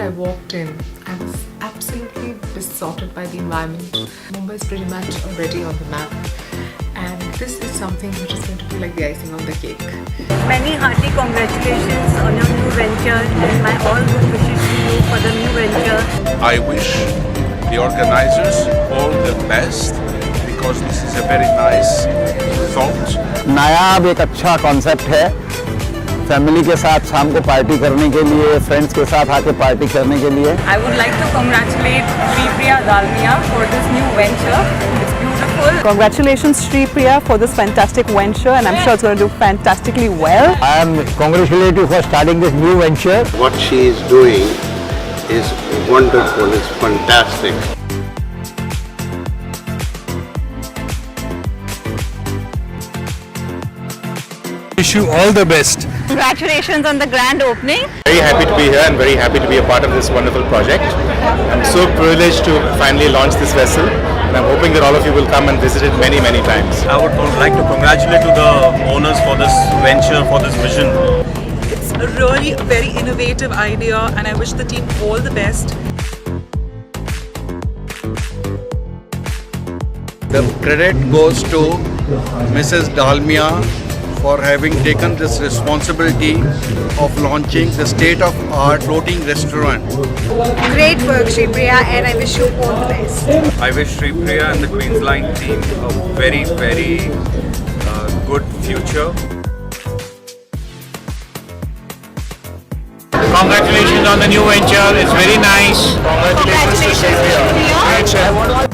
I walked in, I was absolutely besotted by the environment. Mumbai is pretty much already on the map, and this is something which is going to be like the icing on the cake. Many hearty congratulations on your new venture, and my all good wishes to you for the new venture. I wish the organizers all the best because this is a very nice thought. नायाब एक अच्छा concept है family के साथ शाम को party करने के लिए, फ्रेंड्स के साथ आके पार्टी करने के लिए. I would like to congratulate Shripriya Dalmia for this new venture. It's beautiful. Congratulations Shripriya for this fantastic venture, and I'm sure it's going to do fantastically well. I am congratulate you for starting this new venture. What she is doing is wonderful, it's fantastic. Wish you all the best. Congratulations on the grand opening. Very happy to be here and very happy to be a part of this wonderful project. I'm so privileged to finally launch this vessel, and I'm hoping that all of you will come and visit it many, many times. I would like to congratulate to the owners for this venture, for this vision. It's a really very innovative idea, and I wish the team all the best. The credit goes to Mrs. Dalmia for having taken this responsibility of launching the state-of-art floating restaurant. Great work, Shripriya, and I wish you all the best. I wish Shripriya and the Queensline team a very, very good future. Congratulations on the new venture. It's very nice. Congratulations, Shripriya.